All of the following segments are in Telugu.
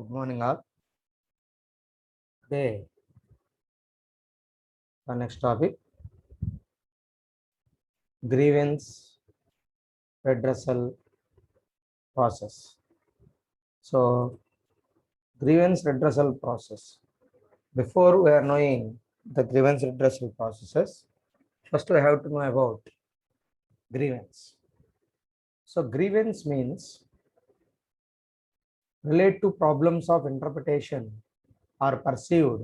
Good morning, all. Today, the next topic, grievance redressal process. So, grievance redressal process. Before we are knowing the grievance redressal processes, first we have to know about grievance. So, grievance means relate to problems of interpretation or perceived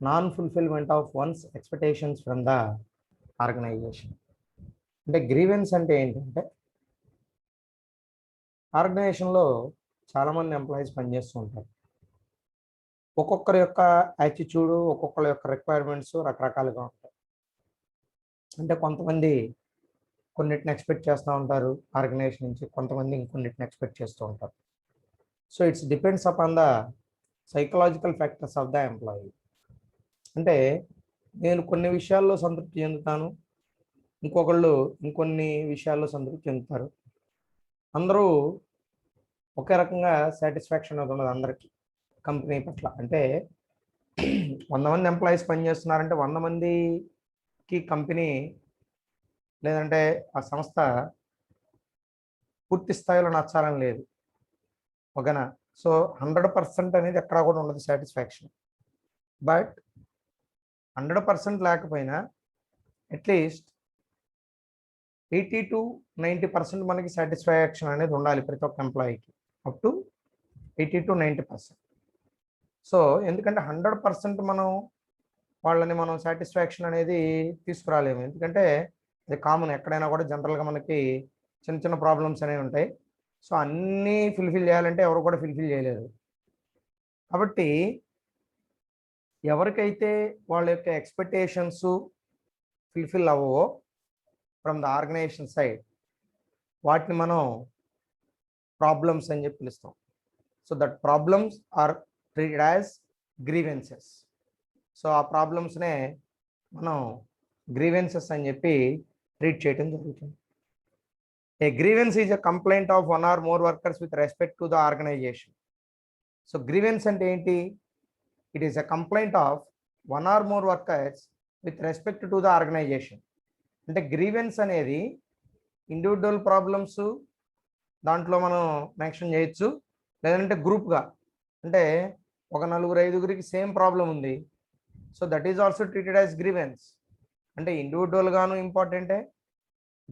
non-fulfillment of one's expectations from the organization. అంటే గ్రీవెన్స్ అంటే ఏంటంటే ఆర్గనైజేషన్లో చాలామంది ఎంప్లాయీస్ పనిచేస్తూ ఉంటారు. ఒక్కొక్కరి యొక్క యాటిట్యూడ్, ఒక్కొక్కరి యొక్క రిక్వైర్మెంట్స్ రకరకాలుగా ఉంటాయి. అంటే కొంతమంది కొన్నిటిని ఎక్స్పెక్ట్ చేస్తూ ఉంటారు ఆర్గనైజేషన్ నుంచి, కొంతమంది ఇంకొన్నిటిని ఎక్స్పెక్ట్ చేస్తూ ఉంటారు. So it's depends upon the psychological factors of the employee. అంటే నేను కొన్ని విషయాల్లో సంతృప్తి చెందుతాను, ఇంకొకళ్ళు ఇంకొన్ని విషయాల్లో సంతృప్తి చెందుతారు. అందరూ ఒకే రకంగా సాటిస్ఫాక్షన్ అవుతున్నది అందరికీ కంపెనీ పట్ల. అంటే 100 మంది ఎంప్లాయీస్ పనిచేస్తున్నారంటే 100 మందికి కంపెనీ లేదంటే ఆ సంస్థ పూర్తి స్థాయిలో నచ్చాలని లేదు, ఓకేనా. సో 100% అనేది ఎక్కడా కూడా ఉండదు సాటిస్ఫాక్షన్. బట్ 100% లేకపోయినా అట్లీస్ట్ 80 to 90% మనకి సాటిస్ఫాక్షన్ అనేది ఉండాలి ప్రతి ఒక్క ఎంప్లాయీకి, అప్ టు 80 to 90%. సో ఎందుకంటే 100% వాళ్ళని మనం సాటిస్ఫాక్షన్ అనేది తీసుకురాలేము, ఎందుకంటే అది కామన్, ఎక్కడైనా కూడా జనరల్గా మనకి చిన్న చిన్న ప్రాబ్లమ్స్ అనేవి ఉంటాయి. సో అన్నీ ఫుల్ఫిల్ చేయాలంటే ఎవరు కూడా ఫుల్ఫిల్ చేయలేరు. కాబట్టి ఎవరికైతే వాళ్ళ యొక్క ఎక్స్పెక్టేషన్స్ ఫుల్ఫిల్ అవ్వవో ఫ్రమ్ ద ఆర్గనైజేషన్ సైడ్, వాటిని మనం ప్రాబ్లమ్స్ అని చెప్పి పిలుస్తాం. So that problems are treated as grievances. So ఆ ప్రాబ్లమ్స్నే మనం గ్రీవెన్సెస్ అని చెప్పి ట్రీట్ చేయడం జరుగుతుంది. A grievance is a complaint of 1 or more workers with respect to the organization. So grievance అంటే ఏంటి? It is a complaint of 1 or more workers with respect to the organization. అంటే గ్రీవెన్స్ అనేది ఇండివిజువల్ ప్రాబ్లమ్స్ దాంట్లో మనం మెన్షన్ చేయొచ్చు, లేదంటే గ్రూప్గా, అంటే ఒక 4-5 సేమ్ ప్రాబ్లం ఉంది. So that is also treated as grievance. అంటే ఇండివిజువల్గాను ఇంపార్టెంటే,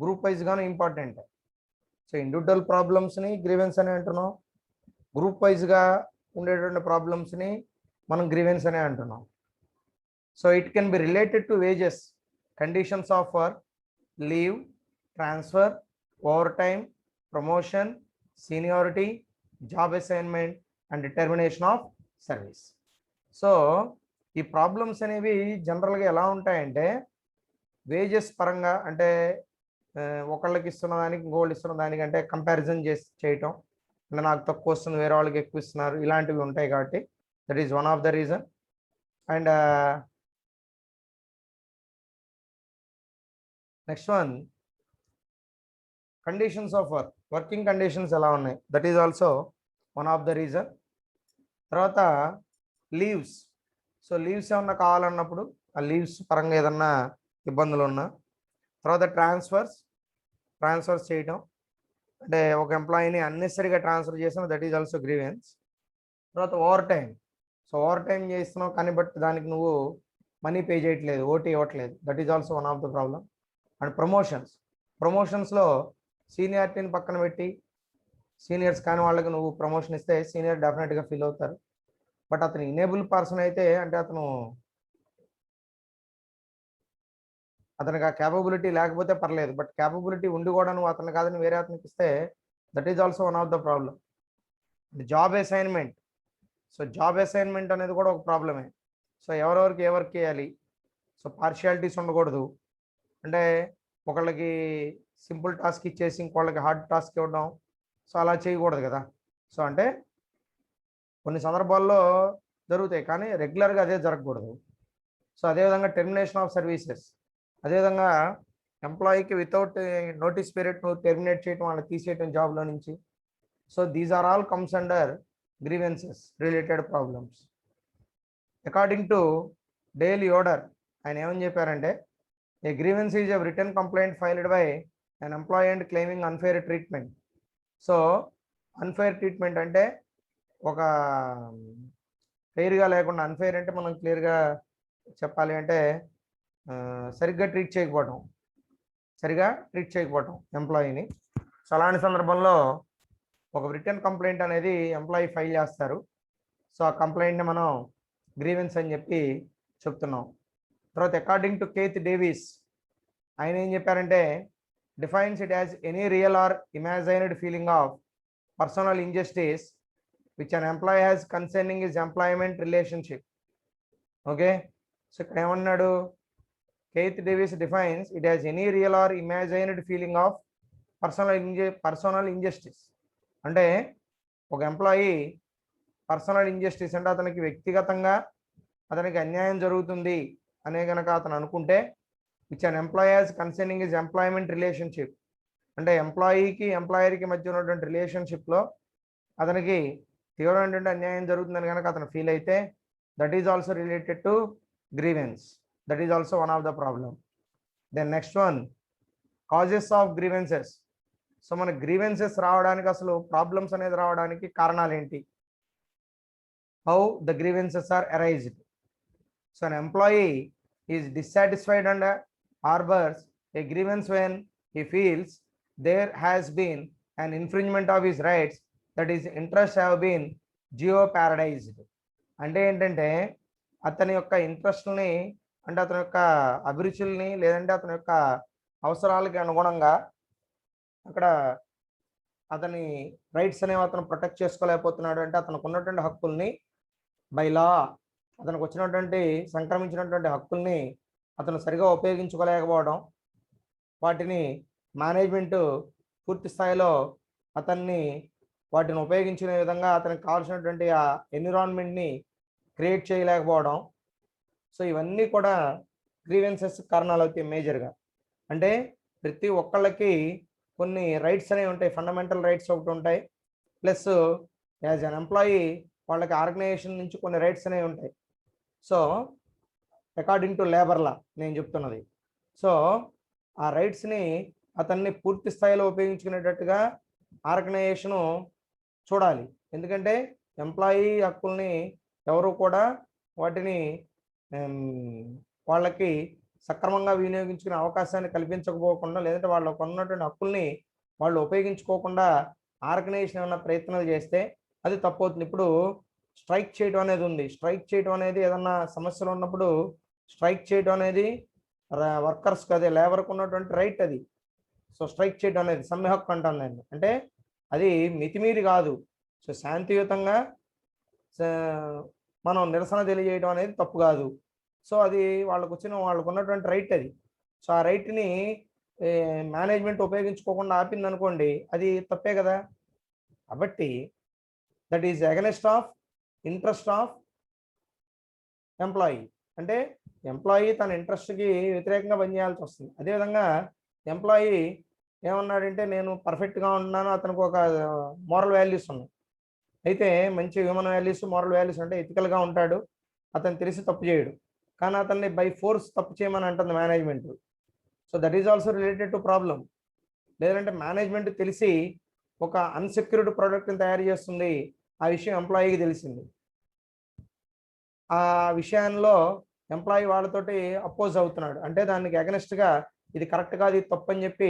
గ్రూప్ వైజ్గాను ఇంపార్టెంటే. సో ఇండివిజువల్ ప్రాబ్లమ్స్ని గ్రీవెన్స్ అని అంటున్నాం, గ్రూప్ వైజ్గా ఉండేటువంటి ప్రాబ్లమ్స్ని మనం గ్రీవెన్స్ అనే అంటున్నాం. So it can be related to wages, conditions of work, leave, transfer, over time, promotion, seniority, job assignment and determination of service. So ఈ ప్రాబ్లమ్స్ అనేవి జనరల్గా ఎలా ఉంటాయంటే వేజెస్ పరంగా, అంటే ఒకళ్ళకి ఇస్తున్న దానికి ఇంకోళ్ళు ఇస్తున్న దానికంటే కంపారిజన్ చేయటం, అంటే నాకు తక్కువ వస్తుంది వేరే వాళ్ళకి ఎక్కువ ఇస్తున్నారు, ఇలాంటివి ఉంటాయి. కాబట్టి that is one of the reason. And next one, conditions of work, working conditions ఎలా ఉన్నాయి, that is also one of the reason. తర్వాత లీవ్స్. సో లీవ్స్ ఏమన్నా కావాలన్నప్పుడు ఆ లీవ్స్ పరంగా ఏదన్నా ఇబ్బందులు ఉన్నా. తర్వాత ట్రాన్స్ఫర్స్ చేయటం, అంటే ఒక ఎంప్లాయీని అన్నెసరీగా ట్రాన్స్ఫర్ చేసిన, దట్ ఈజ్ ఆల్సో గ్రీవెన్స్. తర్వాత over time. So over time చేస్తున్నావు కానీ బట్ దానికి నువ్వు మనీ పే చేయట్లేదు, ఓటీ ఇవ్వట్లేదు, that is also one of the problem. And ప్రమోషన్స్లో సీనియారిటీని పక్కన పెట్టి సీనియర్స్ కానీ వాళ్ళకి నువ్వు ప్రమోషన్ ఇస్తే సీనియర్ డెఫినెట్గా ఫీల్ అవుతారు. బట్ అతను ఇనేబుల్ పర్సన్ అయితే, అంటే అతనికి ఆ క్యాపబిలిటీ లేకపోతే పర్లేదు, బట్ క్యాపబిలిటీ ఉండి కూడా నువ్వు అతను కాదని వేరే అతనికి ఇస్తే that is also one of the problem. Job assignment. So job assignment అనేది కూడా ఒక ప్రాబ్లమే. సో ఎవరెవరికి ఏ వర్క్ చేయాలి, సో పార్షియాలిటీస్ ఉండకూడదు. అంటే ఒకళ్ళకి సింపుల్ టాస్క్ ఇచ్చేసి ఇంకోళ్ళకి హార్డ్ టాస్క్ ఇవ్వడం, సో అలా చేయకూడదు కదా. సో అంటే కొన్ని సందర్భాల్లో జరుగుతాయి కానీ రెగ్యులర్గా అదే జరగకూడదు. సో అదేవిధంగా టెర్మినేషన్ ఆఫ్ సర్వీసెస్, అదేవిధంగా ఎంప్లాయీకి వితౌట్ నోటీస్ పీరియడ్ నువ్వు టెర్మినేట్ చేయడం, వాళ్ళని తీసేయటం జాబ్లో నుంచి. So these are all comes under grievances related problems. According to Dale Yoder ఆయన ఏమని చెప్పారంటే, a grievance is a return complaint filed by an employee and claiming unfair treatment. So unfair treatment అంటే ఒక ఫెయిర్గా లేకుండా, అన్ఫేర్ అంటే మనం క్లియర్గా చెప్పాలి అంటే సరిగ్గా ట్రీట్ చేయకపోవటం ఎంప్లాయీని. సో అలాంటి సందర్భంలో ఒక రిటర్న్ కంప్లైంట్ అనేది ఎంప్లాయీ ఫైల్ చేస్తారు. సో ఆ కంప్లైంట్ని మనం గ్రీవెన్స్ అని చెప్పి చెప్తున్నాం. తర్వాత అకార్డింగ్ టు కేత్ డేవిస్ ఆయన ఏం చెప్పారంటే, defines it as any real or imagined feeling of personal injustice which an employee has concerning his employment relationship. Okay, so ఇక్కడ ఏమన్నాడు, Keith Davis defines it as any real or imagined feeling of personal injustice. అంటే ఒక ఎంప్లాయీ పర్సనల్ ఇంజస్టిస్ అంటే అతనికి వ్యక్తిగతంగా అతనికి అన్యాయం జరుగుతుంది అనే కనుక అతను అనుకుంటే, which an employee has concerning his employment relationship అంటే ఎంప్లాయీకి ఎంప్లాయర్కి మధ్య ఉన్నటువంటి రిలేషన్షిప్లో అతనికి తీవ్రమైనటువంటి అన్యాయం జరుగుతుందని కనుక అతను ఫీల్ అయితే, that is also related to grievance. That is also one of the problem. Then next one, causes of grievances. So మన గ్రీవెన్సెస్ రావడానికి, అసలు ప్రాబ్లమ్స్ అనేది రావడానికి కారణాలు ఏంటి? How the grievances are arised. So an employee is dissatisfied and harbors a grievance when he feels there has been an infringement of his rights, that his interests have been jeopardized. అంటే ఏంటంటే అతని యొక్క ఇంట్రెస్ట్ని, అంటే అతని యొక్క అభిరుచుల్ని లేదంటే అతని యొక్క అవసరాలకి అనుగుణంగా అక్కడ అతని రైట్స్ అనేవి అతను ప్రొటెక్ట్ చేసుకోలేకపోతున్నాడు. అంటే అతనికి ఉన్నటువంటి హక్కుల్ని బై లా, అతనికి వచ్చినటువంటి సంక్రమించినటువంటి హక్కుల్ని అతను సరిగా ఉపయోగించుకోలేకపోవడం, వాటిని మేనేజ్మెంట్ పూర్తి స్థాయిలో అతన్ని వాటిని ఉపయోగించుకునే విధంగా అతనికి కావాల్సినటువంటి ఆ ఎన్విరాన్మెంట్ని క్రియేట్ చేయలేకపోవడం. సో ఇవన్నీ కూడా గ్రీవెన్సెస్ కారణాలు అవుతాయి మేజర్గా. అంటే ప్రతి ఒక్కళ్ళకి కొన్ని రైట్స్ అనేవి ఉంటాయి, ఫండమెంటల్ రైట్స్ ఒకటి ఉంటాయి, ప్లస్ యాజ్ అన్ ఎంప్లాయీ వాళ్ళకి ఆర్గనైజేషన్ నుంచి కొన్ని రైట్స్ అనేవి ఉంటాయి. So according to labour law నేను చెప్తున్నది. సో ఆ రైట్స్ని అతన్ని పూర్తి స్థాయిలో ఉపయోగించుకునేటట్టుగా ఆర్గనైజేషను చూడాలి. ఎందుకంటే ఎంప్లాయీ హక్కుల్ని ఎవరు కూడా వాటిని వాళ్ళకి సక్రమంగా వినియోగించుకునే అవకాశాన్ని కల్పించకపోకుండా, లేదంటే వాళ్ళకు ఉన్నటువంటి హక్కుల్ని వాళ్ళు ఉపయోగించుకోకుండా ఆర్గనైజేషన్ ఏమైనా ప్రయత్నాలు చేస్తే అది తప్పవుతుంది. ఇప్పుడు స్ట్రైక్ చేయడం అనేది ఉంది. స్ట్రైక్ చేయడం అనేది ఏదన్నా సమస్యలు ఉన్నప్పుడు స్ట్రైక్ చేయడం అనేది వర్కర్స్కి, అదే లేబర్కి ఉన్నటువంటి రైట్ అది. సో స్ట్రైక్ చేయడం అనేది సమ్మె హక్కు అంటాను నేను. అంటే అది మితిమీరి కాదు. సో శాంతియుతంగా మనం నిరసన తెలియజేయడం అనేది తప్పు కాదు. సో అది వాళ్ళకు ఉన్నటువంటి రైట్ అది. సో ఆ రైట్ని మేనేజ్మెంట్ ఉపయోగించుకోకుండా ఆపింది అనుకోండి, అది తప్పే కదా. కాబట్టి that is against of interest of employee. అంటే ఎంప్లాయీ తన ఇంట్రెస్ట్కి వ్యతిరేకంగా పనిచేయాల్సి వస్తుంది. అదేవిధంగా ఎంప్లాయీ ఏమన్నాడంటే, నేను పర్ఫెక్ట్గా ఉన్నాను, అతనికి ఒక మోరల్ వాల్యూస్ ఉన్నాయి, అయితే మంచి హ్యూమన్ వాల్యూస్, మోరల్ వాల్యూస్ అంటే ఎథికల్గా ఉంటాడు, అతను తెలిసి తప్పు చేయడు, కానీ అతన్ని బై ఫోర్స్ తప్పు చేయమని అంటుంది management. So that is also related to problem. లేదంటే మేనేజ్మెంట్ తెలిసి ఒక అన్సెక్యూర్డ్ ప్రోడక్ట్ని తయారు చేస్తుంది, ఆ విషయం ఎంప్లాయీకి తెలిసింది, ఆ విషయంలో ఎంప్లాయీ వాళ్ళతోటి అపోజ్ అవుతున్నాడు, అంటే దానికి అగెనెస్ట్గా ఇది కరెక్ట్ కాదు, ఇది తప్పు అని చెప్పి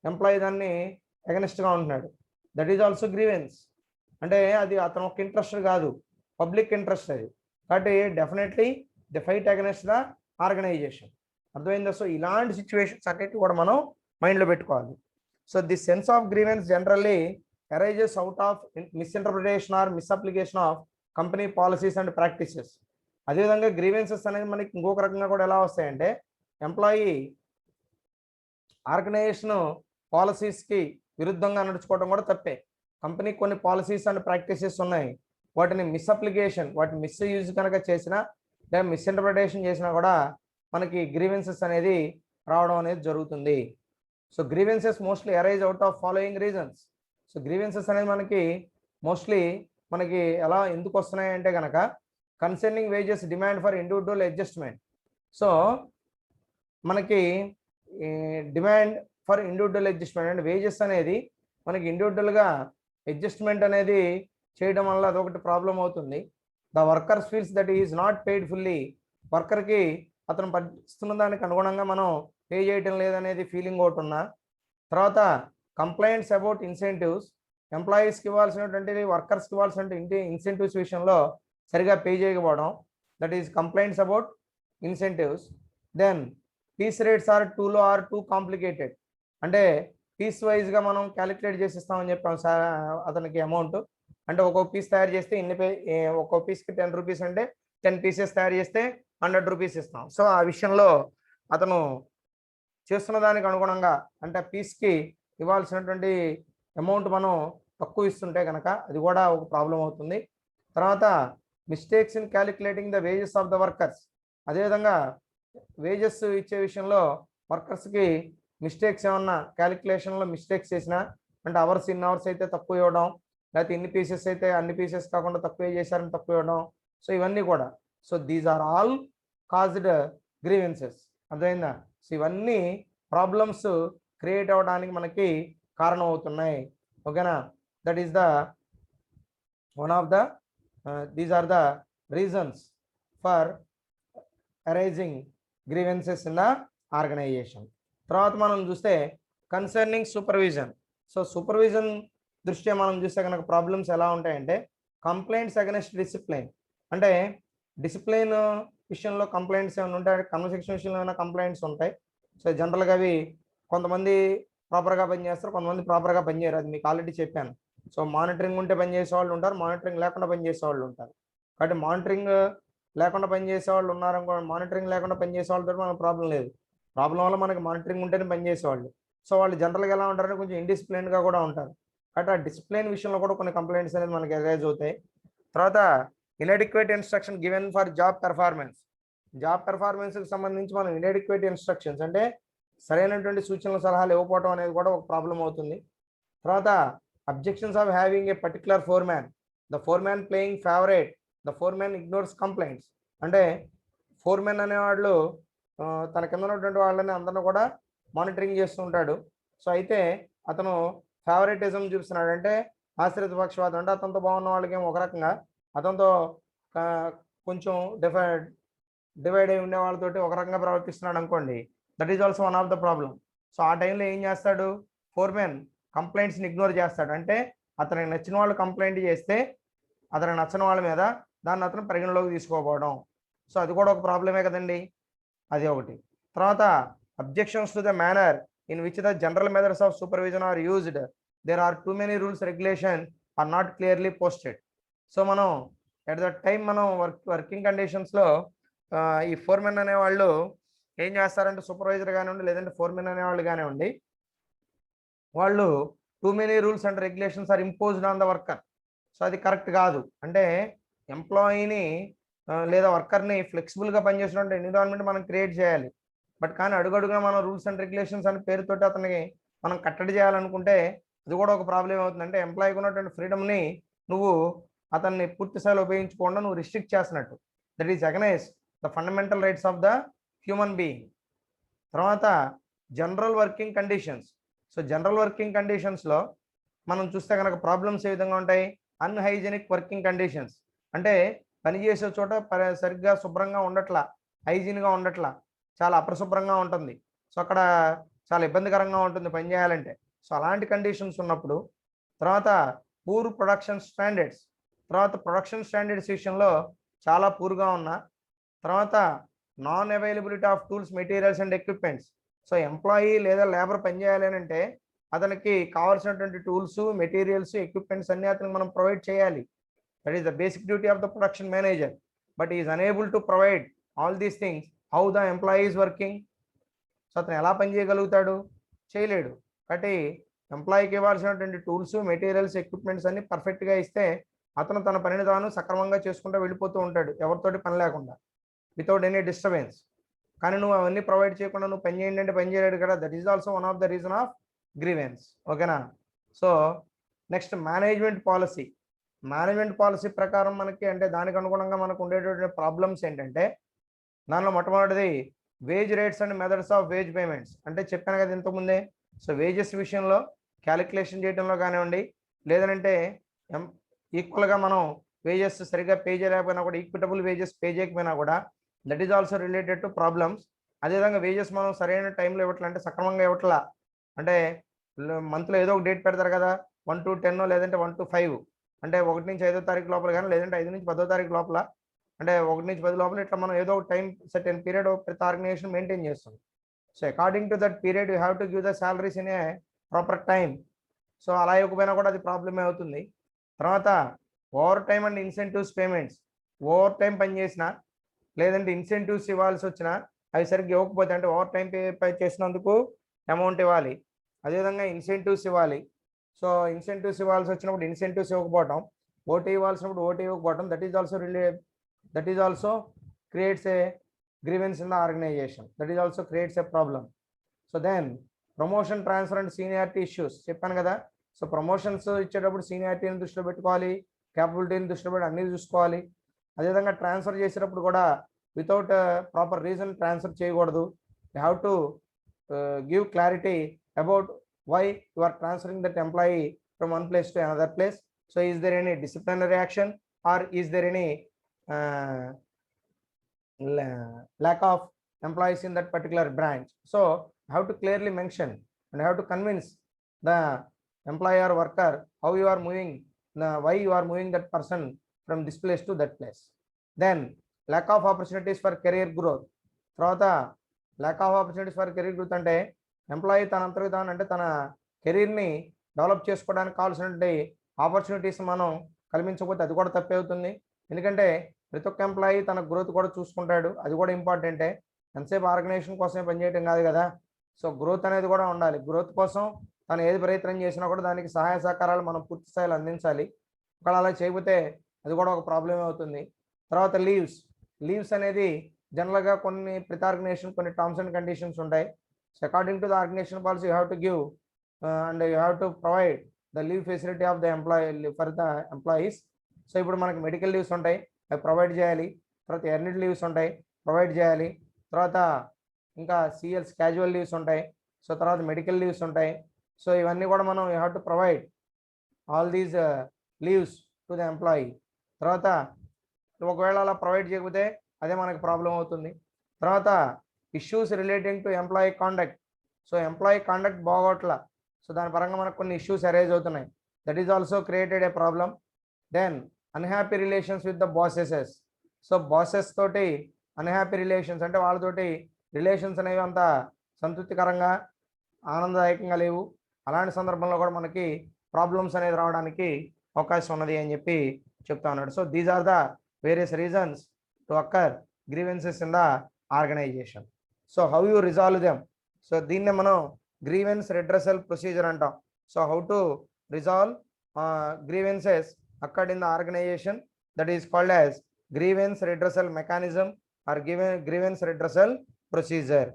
ఎంప్లాయీ దాన్ని అగెనెస్ట్గా ఉంటున్నాడు. That is also grievance. అంటే అది అతను ఒక ఇంట్రెస్ట్ కాదు, పబ్లిక్ ఇంట్రెస్ట్ అది. కాబట్టి definitely the fight against the organization. అర్థమైందా? సో ఇలాంటి సిచ్యువేషన్స్ అన్నిటి కూడా మనం మైండ్లో పెట్టుకోవాలి. So the sense of grievance generally arises out of misinterpretation or misapplication of company policies and practices. అదేవిధంగా గ్రీవెన్సెస్ అనేది మనకి ఇంకొక రకంగా కూడా ఎలా వస్తాయంటే, ఎంప్లాయీ ఆర్గనైజేషన్ పాలసీస్కి విరుద్ధంగా నడుచుకోవడం కూడా తప్పే. కంపెనీ కొన్ని పాలసీస్ అండ్ ప్రాక్టీసెస్ ఉన్నాయి, వాటిని మిస్అప్లికేషన్, వాటిని మిస్యూజ్ కనుక చేసినా లేదా మిస్ఇంటర్ప్రిటేషన్ చేసినా కూడా మనకి గ్రీవెన్సెస్ అనేది రావడం అనేది జరుగుతుంది. So grievances mostly arise out of following reasons. So grievances అనేది మనకి మోస్ట్లీ మనకి ఎలా ఎందుకు వస్తున్నాయి అంటే కనుక concerning wages demand for individual adjustment. So మనకి డిమాండ్ ఫర్ ఇండివిజువల్ అడ్జస్ట్మెంట్ అంటే వేజెస్ అనేది మనకి ఇండివిజువల్గా అడ్జస్ట్మెంట్ అనేది చేయడం వల్ల అదొకటి ప్రాబ్లం అవుతుంది. The workers feels that is not paid fully, వర్కర్కి అతను పడిస్తున్న దానికి అనుగుణంగా మనం పే చేయటం లేదనేది ఫీలింగ్ ఒకటి ఉన్నా. తర్వాత కంప్లైంట్స్ అబౌట్ ఇన్సెంటివ్స్, ఎంప్లాయీస్కి ఇవ్వాల్సినటువంటి వర్కర్స్కి ఇవ్వాల్సినటువంటి ఇన్సెంటివ్స్ విషయంలో సరిగా పే చేయకపోవడం, that is complaints about incentives. Then piece rates are too low or too complicated, అంటే పీస్ వైజ్గా మనం క్యాలిక్యులేట్ చేసిస్తామని చెప్పాం సార్ అతనికి అమౌంట్. అంటే ఒక్కొక్క పీస్ తయారు చేస్తే ఇన్ని ఒక్కొక్క పీస్కి 10 రూపీస్ అంటే 10 పీసెస్ తయారు చేస్తే 100 రూపీస్ ఇస్తాం. సో ఆ విషయంలో అతను చేస్తున్న దానికి అనుగుణంగా అంటే పీస్కి ఇవ్వాల్సినటువంటి అమౌంట్ మనం తక్కువ ఇస్తుంటే కనుక అది కూడా ఒక ప్రాబ్లం అవుతుంది. తర్వాత mistakes in calculating the wages of the workers, అదేవిధంగా వేజెస్ ఇచ్చే విషయంలో వర్కర్స్కి మిస్టేక్స్ ఏమన్నా క్యాలిక్యులేషన్లో మిస్టేక్స్ చేసినా, అంటే అవర్స్ ఇన్ అవర్స్ అయితే తక్కువ ఇవ్వడం, లేకపోతే ఇన్ని పీసెస్ అయితే అన్ని పీసెస్ కాకుండా తక్కువ చేశారని తక్కువ ఇవ్వడం. సో ఇవన్నీ కూడా, so these are all caused grievances. అర్థమైందా? సో ఇవన్నీ ప్రాబ్లమ్స్ క్రియేట్ అవ్వడానికి మనకి కారణం అవుతున్నాయి. ఓకేనా? That is the one of the these are the reasons for arising grievances in the organization. తర్వాత మనం చూస్తే కన్సర్నింగ్ సూపర్విజన్. సో సూపర్విజన్ దృష్ట్యా మనం చూస్తే కనుక ప్రాబ్లమ్స్ ఎలా ఉంటాయంటే కంప్లైంట్స్ అగెన్స్ట్ డిసిప్లైన్, అంటే డిసిప్లైన్ విషయంలో కంప్లైంట్స్ ఏమైనా ఉంటాయి, కన్వర్సేషన్ విషయంలో ఏమైనా కంప్లైంట్స్ ఉంటాయి. సో జనరల్గా అవి కొంతమంది ప్రాపర్గా పనిచేస్తారు, కొంతమంది ప్రాపర్గా పనిచేయరు, అది మీకు ఆల్రెడీ చెప్పాను. సో మానిటరింగ్ ఉంటే పనిచేసే వాళ్ళు ఉంటారు, మానిటరింగ్ లేకుండా పనిచేసే వాళ్ళు ఉంటారు. కాబట్టి మానిటరింగ్ లేకుండా పనిచేసే వాళ్ళు ఉన్నారనుకో, మానిటరింగ్ లేకుండా పనిచేసే వాళ్ళతో మనకు ప్రాబ్లం లేదు. ప్రాబ్లం వల్ల మనకి మానిటరింగ్ ఉంటేనే పనిచేసేవాళ్ళు. సో వాళ్ళు జనరల్గా ఎలా ఉంటారంటే కొంచెం ఇండిసిప్లైన్గా కూడా ఉంటారు. కాబట్టి ఆ డిసిప్లైన్ విషయంలో కూడా కొన్ని కంప్లైంట్స్ అనేది మనకి అరైజ్ అవుతాయి. తర్వాత inadequate instruction given for job performance. Job పెర్ఫార్మెన్స్కి సంబంధించి మనం ఇన్అడిక్వేట్ ఇన్స్ట్రక్షన్స్ అంటే సరైనటువంటి సూచనలు సలహాలు ఇవ్వకపోవడం అనేది కూడా ఒక ప్రాబ్లం అవుతుంది. తర్వాత objections of having a particular foreman, the foreman playing favourite, the foreman ignores complaints. అంటే ఫోర్మెన్ అనేవాళ్ళు తన కింద ఉన్నటువంటి వాళ్ళని అందరిని కూడా మానిటరింగ్ చేస్తూ ఉంటాడు. సో అయితే అతను ఫేవరెటిజం చూపిస్తున్నాడు, అంటే ఆశ్రిత పక్షవాదం, అంటే అతనితో బాగున్న వాళ్ళకి ఏమో ఒక రకంగా, అతనితో కొంచెం డివైడ్ అయి ఉండే వాళ్ళతోటి ఒక రకంగా ప్రవర్తిస్తున్నాడు అనుకోండి, that is also one of the problem. So ఆ టైంలో ఏం చేస్తాడు, ఫోర్మెన్ కంప్లైంట్స్ని ఇగ్నోర్ చేస్తాడు. అంటే అతనికి నచ్చిన వాళ్ళు కంప్లైంట్ చేస్తే అతనికి నచ్చిన వాళ్ళ మీద దాన్ని అతను పరిగణలోకి తీసుకోకపోవడం. సో అది కూడా ఒక ప్రాబ్లమే కదండి, అది ఒకటి. తర్వాత objections to the manner in which the general methods of supervision are used, there are too many rules regulation are not clearly posted. So మనం ఎట్ ద టైం మనం వర్కింగ్ కండిషన్స్లో ఈ ఫోర్మెన్ అనేవాళ్ళు ఏం చేస్తారంటే, సూపర్వైజర్ కానివ్వండి లేదంటే ఫోర్మెన్ అనేవాళ్ళు కానివ్వండి, వాళ్ళు too many rules and regulations are imposed on the worker. So అది కరెక్ట్ కాదు. అంటే ఎంప్లాయీని లేదా వర్కర్ని ఫ్లెక్సిబుల్గా పనిచేసినటువంటి ఎన్విరాన్మెంట్ మనం క్రియేట్ చేయాలి. బట్ కానీ అడుగడుగునా మనం రూల్స్ అండ్ రెగ్యులేషన్స్ అనే పేరుతోటి అతనికి మనం కట్టడి చేయాలనుకుంటే అది కూడా ఒక ప్రాబ్లం అవుతుంది. అంటే ఎంప్లాయీకి ఉన్నటువంటి ఫ్రీడమ్ని నువ్వు అతన్ని పూర్తి స్థాయిలో ఉపయోగించకుండా నువ్వు రిస్ట్రిక్ట్ చేసినట్టు. That is against the fundamental rights of the human being. తర్వాత general working conditions. So general working కండిషన్స్లో మనం చూస్తే కనుక ప్రాబ్లమ్స్ ఏ విధంగా ఉంటాయి, అన్హైజెనిక్ వర్కింగ్ కండిషన్స్, అంటే పనిచేసే చోట సరిగ్గా శుభ్రంగా ఉండట్లా, హైజీన్గా ఉండట్లా, చాలా అపరిశుభ్రంగా ఉంటుంది. సో అక్కడ చాలా ఇబ్బందికరంగా ఉంటుంది పని చేయాలంటే. సో అలాంటి కండిషన్స్ ఉన్నప్పుడు, తర్వాత పూర్ ప్రొడక్షన్ స్టాండర్డ్స్, తర్వాత ప్రొడక్షన్ స్టాండర్డ్స్ విషయంలో చాలా పూర్గా ఉన్న, తర్వాత non availability of tools materials and equipments. So employee లేదా లేబర్ పనిచేయాలి అని అంటే అతనికి కావాల్సినటువంటి టూల్స్ మెటీరియల్స్ ఎక్విప్మెంట్స్ అన్నీ అతనికి మనం ప్రొవైడ్ చేయాలి. That is the basic duty of the production manager, but he is unable to provide all these things. How the employee is working? So అతను ఎలా పని చేయగలుగుతాడు, చేయలేడు. కాబట్టి ఎంప్లాయీకి ఇవ్వాల్సినటువంటి టూల్స్ మెటీరియల్స్ ఎక్విప్మెంట్స్ అన్ని పర్ఫెక్ట్గా ఇస్తే అతను తన పనిని తాను సక్రమంగా చేసుకుంటూ వెళ్ళిపోతూ ఉంటాడు, ఎవరితోటి పని లేకుండా, వితౌట్ ఎనీ డిస్టర్బెన్స్. కానీ నువ్వు అవన్నీ ప్రొవైడ్ చేయకుండా నువ్వు పని చేయండి అంటే పని చేయలేడు కదా. That is also one of the reason of grievance. ఓకేనా? So next management policy. Management policy ప్రకారం మనకి అంటే దానికి అనుగుణంగా మనకు ఉండేటటువంటి ప్రాబ్లమ్స్ ఏంటంటే దానిలో మొట్టమొదటిది wage rates and methods of wage payments. అంటే చెప్పాను కదా ఇంతకుముందే. సో వేజెస్ విషయంలో క్యాలిక్యులేషన్ చేయడంలో కానివ్వండి, లేదంటే ఈక్వల్గా మనం వేజెస్ సరిగ్గా పే చేయలేకపోయినా కూడా, ఈక్విటబుల్ వేజెస్ పే చేయకపోయినా కూడా, that is also related to problems. అదేవిధంగా వేజెస్ మనం సరైన టైంలో ఇవ్వట్లా, అంటే సక్రమంగా ఇవ్వట్లా, అంటే మంత్లో ఏదో ఒక డేట్ పెడతారు కదా, 1 to 10 లేదంటే 1 to 5, అంటే 1 నుంచి 5వ తారీఖు లోపల కానీ, లేదంటే 5 నుంచి 10వ తారీఖు లోపల, అంటే 1 నుంచి 10 లోపల ఇట్లా మనం ఏదో ఒక టైం సర్టెన్ పీరియడ్ ప్రతి ఆర్గనైజేషన్ మెయింటైన్ చేస్తుంది. So according to that period you have to give the salaries in a proper time. So అలా ఇవ్వకపోయినా కూడా అది ప్రాబ్లమే అవుతుంది. తర్వాత over time and incentives payments. Over time పనిచేసిన లేదంటే ఇన్సెంటివ్స్ ఇవ్వాల్సి వచ్చినా అవి సరిగ్గా ఇవ్వకపోతే, అంటే ఓవర్ టైం పే చేసినందుకు అమౌంట్ ఇవ్వాలి, అదేవిధంగా ఇన్సెంటివ్స్ ఇవ్వాలి. సో ఇన్సెంటివ్స్ ఇవ్వాల్సి వచ్చినప్పుడు ఇన్సెంటివ్స్ ఇవ్వకపోవడం, ఓటీ ఇవ్వాల్సినప్పుడు ఓటీ ఇవ్వకపోవడం, that is also creates a grievance in the organization, that is also creates a problem. So then promotion, transfer and seniority issues చెప్పాను కదా. సో ప్రమోషన్స్ ఇచ్చేటప్పుడు సీనియారిటీని దృష్టిలో పెట్టుకోవాలి, క్యాపబిలిటీని దృష్టిలో పెట్టి అన్ని చూసుకోవాలి. అదేవిధంగా ట్రాన్స్ఫర్ చేసేటప్పుడు కూడా వితౌట్ ప్రాపర్ రీజన్ ట్రాన్స్ఫర్ చేయకూడదు. You have to give clarity about why you are transferring that employee from one place to another place. So is there any disciplinary action, or is there any lack of employees in that particular branch? So how to clearly mention and how to convince the employer or worker how you are moving, why you are moving that person from this place to that place. Then lack of opportunities for career growth. తర్వాత lack of opportunities for career growth అంటే ఎంప్లాయీ తన అంతర్గత అంటే తన కెరీర్ని డెవలప్ చేసుకోవడానికి కావాల్సినటువంటి ఆపర్చునిటీస్ మనం కల్పించకపోతే అది కూడా తప్పే అవుతుంది. ఎందుకంటే ప్రతి ఒక్క ఎంప్లాయీ తన గ్రోత్ కూడా చూసుకుంటాడు, అది కూడా ఇంపార్టెంటే. ఎంతసేపు ఆర్గనైజేషన్ కోసమే పనిచేయడం కాదు కదా. సో గ్రోత్ అనేది కూడా ఉండాలి. గ్రోత్ కోసం తను ఏది ప్రయత్నం చేసినా కూడా దానికి సహాయ సహకారాలు మనం పూర్తి స్థాయిలో అందించాలి. ఒకవేళ అలా చేయకపోతే అది కూడా ఒక ప్రాబ్లమే అవుతుంది. తర్వాత లీవ్స్ అనేది జనరల్గా ప్రతి ఆర్గనైజేషన్ కొన్ని టర్మ్స్ అండ్ కండిషన్స్ ఉంటాయి. So according to the organization policy, you have to give and you have to provide the leave facility of the employee for the employees. So ఇప్పుడు మనకి మెడికల్ లీవ్స్ ఉంటాయి, అవి ప్రొవైడ్ చేయాలి. తర్వాత ఎర్నిడ్ లీవ్స్ ఉంటాయి, ప్రొవైడ్ చేయాలి. తర్వాత ఇంకా సిఎల్స్ క్యాజువల్ లీవ్స్ ఉంటాయి. సో తర్వాత మెడికల్ లీవ్స్ ఉంటాయి. సో ఇవన్నీ కూడా మనం you have to provide all these leaves to the employee. తర్వాత ఒకవేళ అలా ప్రొవైడ్ చేయకపోతే అదే మనకి ప్రాబ్లం అవుతుంది. తర్వాత issues relating to employee conduct. So employee conduct బాగోట్ల, సో దాని పరంగా మనకు కొన్ని ఇష్యూస్ అరైజ్ అవుతున్నాయి, that is also created a problem. Then unhappy relations with the bosses. So bosses తోటి అన్హ్యాపీ రిలేషన్స్ అంటే వాళ్ళతోటి రిలేషన్స్ అనేవి అంత సంతృప్తికరంగా ఆనందదాయకంగా లేవు. అలాంటి సందర్భంలో కూడా మనకి ప్రాబ్లమ్స్ అనేది రావడానికి అవకాశం ఉన్నది అని చెప్పి చెప్తా ఉన్నాడు. So these are the various reasons to occur grievances in the organization. So how you resolve them. So దీన్నే మనం గ్రీవెన్స్ రెడ్రెసల్ ప్రొసీజర్ అంటాం. So how to resolve grievances occurred in the organization, that is called as grievance redressal mechanism or grievance redressal procedure.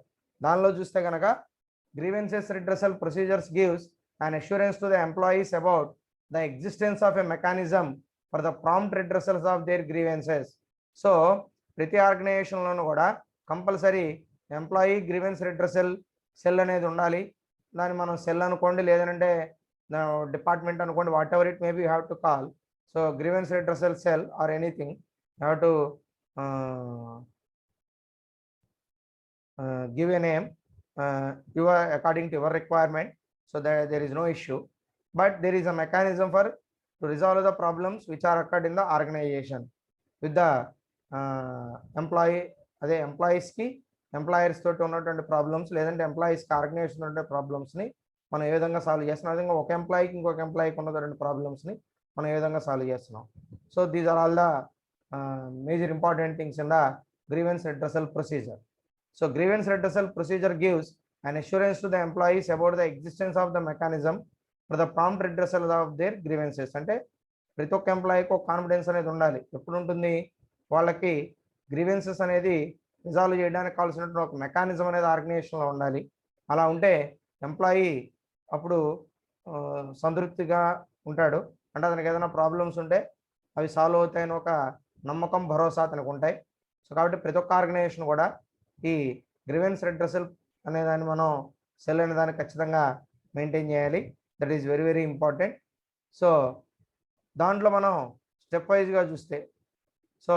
దానిలో చూస్తే కనుక grievances redressal procedures gives an assurance to the employees about the existence of a mechanism for the prompt redressals of their grievances. So ప్రతి ఆర్గనైజేషన్లోనూ కూడా compulsory employee grievance redressal cell అనేది ఉండాలి. దాన్ని మనం సెల్ అనుకోండి, లేదంటే డిపార్ట్మెంట్ అనుకోండి, what ever it maybe you have to call. So grievance redressal cell or anything you have to give a name according to your requirement, so that there is no issue, but there is a mechanism for to resolve the problems which are occurred in the organization with the employee. అదే ఎంప్లాయీస్కి ఎంప్లాయర్స్ తోటి ఉన్నటువంటి ప్రాబ్లమ్స్, లేదంటే ఎంప్లాయీస్కి ఆర్గనైజేషన్ ఉండే ప్రాబ్లమ్స్ని మనం ఏ విధంగా సాల్వ్ చేస్తున్నాం, విధంగా ఒక ఎంప్లాయీకి ఇంకొక ఎంప్లాయీకి ఉన్నటువంటి ప్రాబ్లమ్స్ని మనం ఏ విధంగా సాల్వ్ చేస్తున్నాం. So these are all the major important things in the grievance redressal procedure. So grievance redressal procedure gives an assurance to the employees about the existence of the mechanism for the prompt redressal of their grievances. అంటే ప్రతి ఒక్క ఎంప్లాయీకి ఒక కాన్ఫిడెన్స్ అనేది ఉండాలి. ఎప్పుడు ఉంటుంది, వాళ్ళకి గ్రీవెన్సెస్ అనేది రిజాల్వ్ చేయడానికి కావాల్సినటువంటి ఒక మెకానిజం అనేది ఆర్గనైజేషన్లో ఉండాలి. అలా ఉంటే ఎంప్లాయీ అప్పుడు సంతృప్తిగా ఉంటాడు. అంటే అతనికి ఏదైనా ప్రాబ్లమ్స్ ఉంటే అవి సాల్వ్ అవుతాయని ఒక నమ్మకం, భరోసా అతనికి ఉంటాయి. సో కాబట్టి ప్రతి ఒక్క ఆర్గనైజేషన్ కూడా ఈ గ్రీవెన్స్ రెడ్రెసల్ అనే దాన్ని మనం సెల్ అనే దాన్ని ఖచ్చితంగా మెయింటైన్ చేయాలి. That is very very important. So దాంట్లో మనం స్టెప్ వైజ్గా చూస్తే, so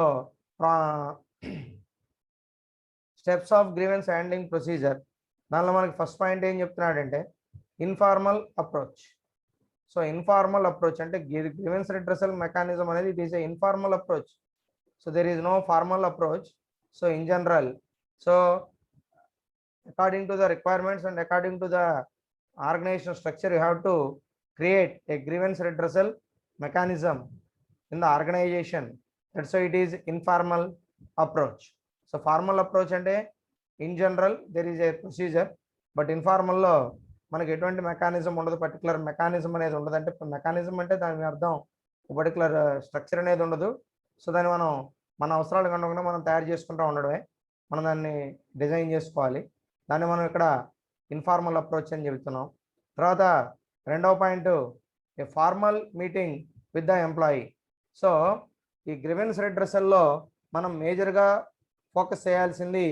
steps of grievance handling procedure, దానిలో మనకి ఫస్ట్ పాయింట్ ఏం చెప్తున్నాడంటే informal approach. So informal approach అంటే గ్రీవెన్స్ రిడ్రెసల్ మెకానిజం అనేది it is a informal approach. So there is no formal approach. So in general, so according to the requirements and according to the organizational structure, you have to create a grievance redressal mechanism in the organization. That's why it is informal approach. So formal approach ante in general there is a procedure, but informal lo మనకి ఎటువంటి మెకానిజం ఉండదు, పర్టికులర్ మెకానిజం అనేది ఉండదు. అంటే మెకానిజం అంటే దాని అర్థం పర్టికులర్ స్ట్రక్చర్ అనేది ఉండదు. సో దాన్ని మనం మన అవసరాలకు అనుగుణంగా మనం తయారు చేసుకుంటూ ఉండడమే, మనం దాన్ని డిజైన్ చేసుకోవాలి. దాన్ని మనం ఇక్కడ ఇన్ఫార్మల్ అప్రోచ్ అని చెబుతున్నాం. తర్వాత రెండవ point, A formal meeting with the employee. So ఈ గ్రీవెన్స్ రెడ్రెసల్లో మనం మేజర్గా ఫోకస్ చేయాల్సింది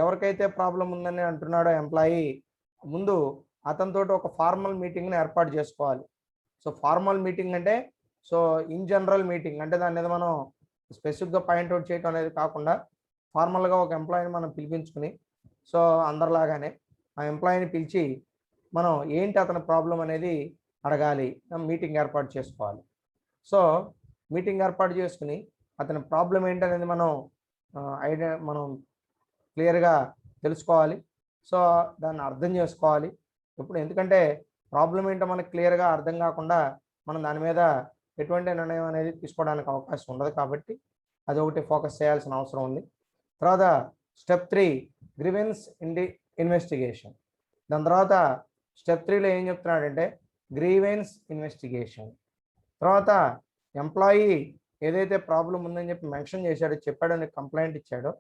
ఎవరికైతే ప్రాబ్లం ఉందని అంటున్నాడో ఎంప్లాయీ, ముందు అతనితో ఒక ఫార్మల్ మీటింగ్ని ఏర్పాటు చేసుకోవాలి. సో ఫార్మల్ మీటింగ్ అంటే సో ఇన్ జనరల్ మీటింగ్ అంటే దాని మీద మనం స్పెసిఫిక్గా పాయింట్అవుట్ చేయడం అనేది కాకుండా ఫార్మల్గా ఒక ఎంప్లాయీని మనం పిలిపించుకుని, సో అందరిలాగానే ఆ ఎంప్లాయీని పిలిచి మనం ఏంటి అతని ప్రాబ్లం అనేది అడగాలి, మీటింగ్ ఏర్పాటు చేసుకోవాలి. సో మీటింగ్ ఏర్పాటు చేసుకుని అతని ప్రాబ్లం ఏంటనేది మనం మనం క్లియర్గా తెలుసుకోవాలి. సో దాన్ని అర్థం చేసుకోవాలి. ఇప్పుడు ఎందుకంటే ప్రాబ్లం ఏంటో మనకు క్లియర్గా అర్థం కాకుండా మనం దాని మీద ఎటువంటి నిర్ణయం అనేది తీసుకోవడానికి అవకాశం ఉండదు. కాబట్టి అది ఒకటి ఫోకస్ చేయాల్సిన అవసరం ఉంది. తర్వాత స్టెప్ 3, గ్రీవెన్స్ ఇన్వెస్టిగేషన్. దాని తర్వాత స్టెప్ 3లో ఏం చెప్తున్నాడంటే గ్రీవెన్స్ ఇన్వెస్టిగేషన్. తర్వాత ఎంప్లాయీ ఏదైతే ప్రాబ్లం ఉందని చెప్పి మెన్షన్ చేశాడో, చెప్పాడో, నీకు కంప్లైంట్ ఇచ్చాడో,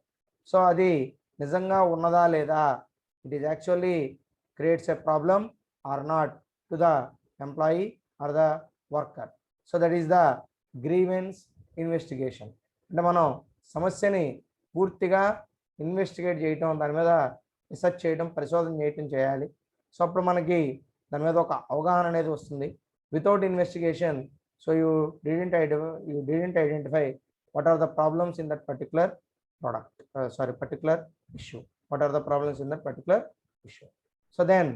సో అది నిజంగా ఉన్నదా లేదా, it is actually creates a problem or not to the employee or the worker. So that is the grievance investigation. అంటే మనం సమస్యని పూర్తిగా ఇన్వెస్టిగేట్ చేయటం, దాని మీద రీసెర్చ్ చేయడం, పరిశోధన చేయటం చేయాలి. సో అప్పుడు మనకి దాని మీద ఒక అవగాహన అనేది వస్తుంది. Without investigation, so you didn't identify what are the problems in that particular product, particular issue. What are the problems in that particular issue? So then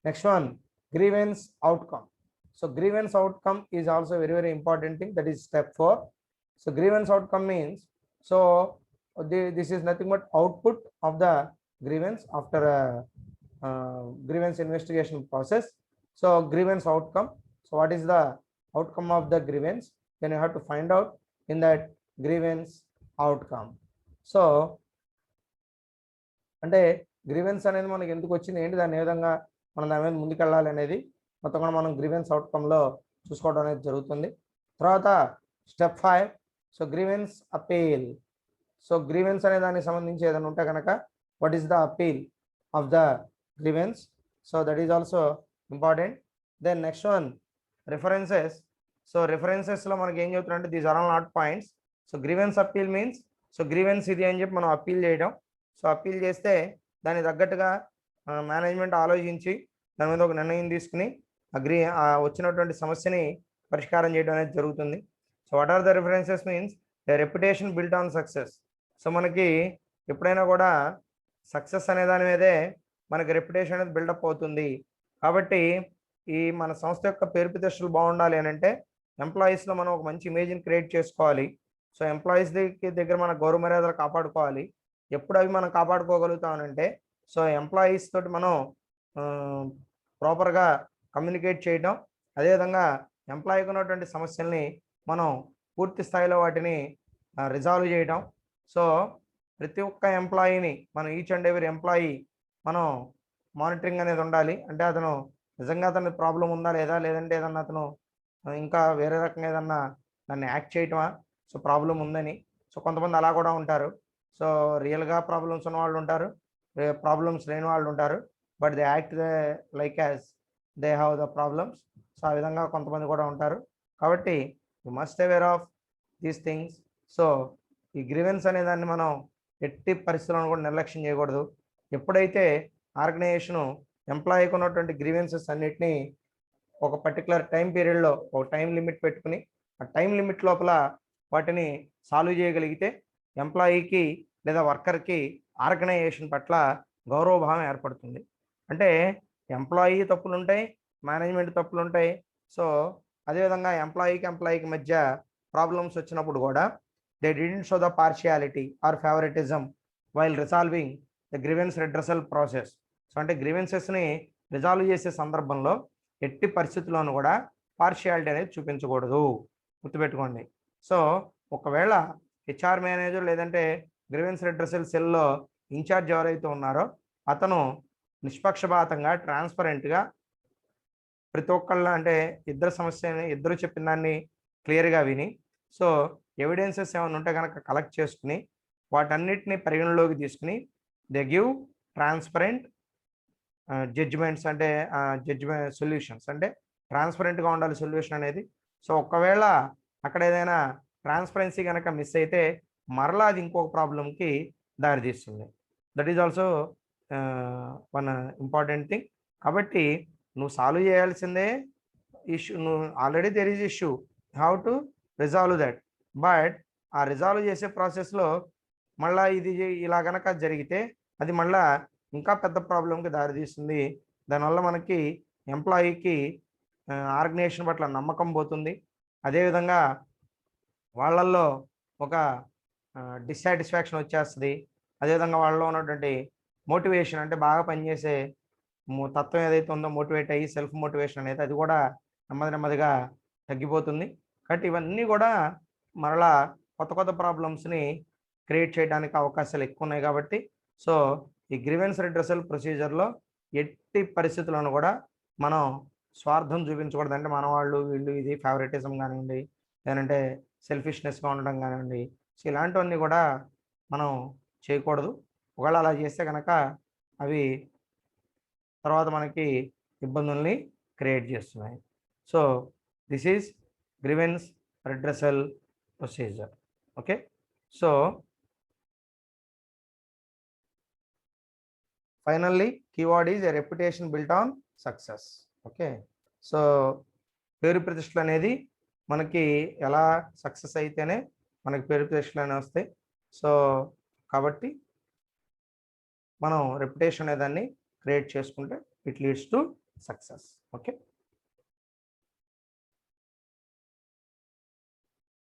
next one, grievance outcome. So grievance outcome is also very very important thing. That is step 4. So grievance outcome means, so this is nothing but output of the grievance after a grievance investigation process. So grievance outcome. So what is the outcome of the grievance? Then you have to find out in that grievance outcome. So అంటే గ్రీవెన్స్ అనేది మనకి ఎందుకు వచ్చింది, ఏంటి, దాన్ని ఏ విధంగా మనం దాని మీద ముందుకెళ్ళాలి అనేది మొత్తం కూడా మనం గ్రీవెన్స్ అవుట్కమ్లో చూసుకోవడం అనేది జరుగుతుంది. తర్వాత step 5, so grievance appeal. So grievance అనే దానికి సంబంధించి ఏదైనా ఉంటే కనుక what is the appeal of the grievance. So that is also important. Then next one, references. So రిఫరెన్సెస్లో మనకి ఏం చెప్తున్నారంటే these are all not points. So grievance appeal means, so grievance ఇది అని చెప్పి మనం అపీల్ చేయడం. సో అపీల్ చేస్తే దానికి తగ్గట్టుగా మేనేజ్మెంట్ ఆలోచించి దాని మీద ఒక నిర్ణయం తీసుకుని వచ్చినటువంటి సమస్యని పరిష్కారం చేయడం అనేది జరుగుతుంది. So what are the references means the reputation built on success. So మనకి ఎప్పుడైనా కూడా సక్సెస్ అనే దాని మీదే మనకి రెప్యుటేషన్ అనేది బిల్డప్ అవుతుంది. కాబట్టి ఈ మన సంస్థ యొక్క పేరు ప్రతిష్టలు బాగుండాలి అని అంటే ఎంప్లాయీస్లో మనం ఒక మంచి ఇమేజ్ని క్రియేట్ చేసుకోవాలి. సో ఎంప్లాయీస్ దగ్గర మన గౌరవ మర్యాదలు కాపాడుకోవాలి. ఎప్పుడు అవి మనం కాపాడుకోగలుగుతామనంటే సో ఎంప్లాయీస్ తోటి మనం ప్రాపర్గా కమ్యూనికేట్ చేయడం, అదేవిధంగా ఎంప్లాయీకి ఉన్నటువంటి సమస్యల్ని మనం పూర్తి స్థాయిలో వాటిని రిజాల్వ్ చేయడం. సో ప్రతి ఒక్క ఎంప్లాయీని మనం ఈచ్ అండ్ ఎవరీ ఎంప్లాయీ మనం మానిటరింగ్ అనేది ఉండాలి. అంటే అతను నిజంగా అతని ప్రాబ్లం ఉందా లేదా, లేదంటే ఏదన్నా అతను ఇంకా వేరే రకంగా ఏదన్నా దాన్ని యాక్ట్ చేయటమా, సో ప్రాబ్లం ఉందని. సో కొంతమంది అలా కూడా ఉంటారు. సో రియల్గా ప్రాబ్లమ్స్ ఉన్న వాళ్ళు ఉంటారు, ప్రాబ్లమ్స్ లేని వాళ్ళు ఉంటారు. But they act like as they have the problems. So ఆ విధంగా కొంతమంది కూడా ఉంటారు. కాబట్టి you must aware of these things. So ఈ గ్రీవెన్స్ అనే దాన్ని మనం ఎట్టి పరిస్థితులను కూడా నిర్లక్ష్యం చేయకూడదు. ఎప్పుడైతే ఆర్గనైజేషను ఎంప్లాయీకి ఉన్నటువంటి గ్రీవెన్సెస్ అన్నిటినీ ఒక పర్టికులర్ టైం పీరియడ్లో ఒక టైం లిమిట్ పెట్టుకుని ఆ టైం లిమిట్ లోపల వాటిని సాల్వ్ చేయగలిగితే ఎంప్లాయీకి లేదా వర్కర్కి ఆర్గనైజేషన్ పట్ల గౌరవభావం ఏర్పడుతుంది. అంటే ఎంప్లాయీ తప్పులు ఉంటాయి, మేనేజ్మెంట్ తప్పులు ఉంటాయి. సో అదేవిధంగా ఎంప్లాయీకి మధ్య ప్రాబ్లమ్స్ వచ్చినప్పుడు కూడా they didn't show the partiality or favouritism while resolving the grievance redressal process. So అంటే గ్రీవెన్సెస్ని రిజాల్వ్ చేసే సందర్భంలో ఎట్టి పరిస్థితుల్లోనూ కూడా పార్షియాలిటీ అనేది చూపించకూడదు, గుర్తుపెట్టుకోండి. సో ఒకవేళ హెచ్ఆర్ మేనేజర్ లేదంటే గ్రీవెన్స్ రిడ్రెసల్ సెల్లో ఇన్ఛార్జ్ ఎవరైతే ఉన్నారో అతను నిష్పక్షపాతంగా ట్రాన్స్పరెంట్గా ప్రతి ఒక్కళ్ళ అంటే ఇద్దరు చెప్పిన దాన్ని క్లియర్గా విని సో ఎవిడెన్సెస్ ఏమైనా ఉంటే కనుక కలెక్ట్ చేసుకుని వాటన్నిటిని పరిగణలోకి తీసుకుని దే గివ్ ట్రాన్స్పరెంట్ జడ్జిమెంట్స్ అంటే జడ్జిమెంట్ సొల్యూషన్స్ అంటే ట్రాన్స్పరెంట్గా ఉండాలి సొల్యూషన్ అనేది. సో ఒకవేళ అక్కడ ఏదైనా ట్రాన్స్పరెన్సీ కనుక మిస్ అయితే మరలా అది ఇంకొక ప్రాబ్లంకి దారితీస్తుంది. That is also one important thing. కాబట్టి నువ్వు సాల్వ్ చేయాల్సిందే ఇష్యూ. నువ్వు already there is issue, how to resolve that. But ఆ రిజాల్వ్ చేసే ప్రాసెస్లో మళ్ళీ ఇది ఇలా కనుక జరిగితే అది మళ్ళీ ఇంకా పెద్ద ప్రాబ్లంకి దారితీస్తుంది. దానివల్ల మనకి ఎంప్లాయీకి ఆర్గనైజేషన్ పట్ల నమ్మకం పోతుంది. అదేవిధంగా వాళ్ళల్లో ఒక డిస్సాటిస్ఫాక్షన్ వచ్చేస్తుంది. అదేవిధంగా వాళ్ళలో ఉన్నటువంటి మోటివేషన్ అంటే బాగా పనిచేసే తత్వం ఏదైతే ఉందో మోటివేట్ అయ్యి సెల్ఫ్ మోటివేషన్ అనేది అది కూడా నెమ్మదిగా తగ్గిపోతుంది. కాబట్టి ఇవన్నీ కూడా మరలా కొత్త ప్రాబ్లమ్స్ని క్రియేట్ చేయడానికి అవకాశాలు ఎక్కువ ఉన్నాయి. కాబట్టి సో ఈ గ్రీవెన్స్ రిడ్రెసల్ ప్రొసీజర్లో ఎట్టి పరిస్థితులను కూడా మనం స్వార్థం చూపించకూడదు. అంటే మన వాళ్ళు వీళ్ళు ఇది ఫేవరెటిజం కానివ్వండి, లేదంటే సెల్ఫిష్నెస్గా ఉండడం కానివ్వండి, సో ఇలాంటివన్నీ కూడా మనం చేయకూడదు. ఒకవేళ అలా చేస్తే కనుక అవి తర్వాత మనకి ఇబ్బందుల్ని క్రియేట్ చేస్తున్నాయి. So this is grievance redressal procedure. Okay. So finally keyword is a reputation built on success. Okay. So పేరు ప్రతిష్టలు అనేది మనకి ఎలా సక్సెస్ అయితేనే మనకి పేరు ప్రతిష్టలు అనేవి వస్తాయి. సో కాబట్టి మనం రెప్యుటేషన్ అనే దాన్ని క్రియేట్ చేసుకుంటే it leads to success. Okay.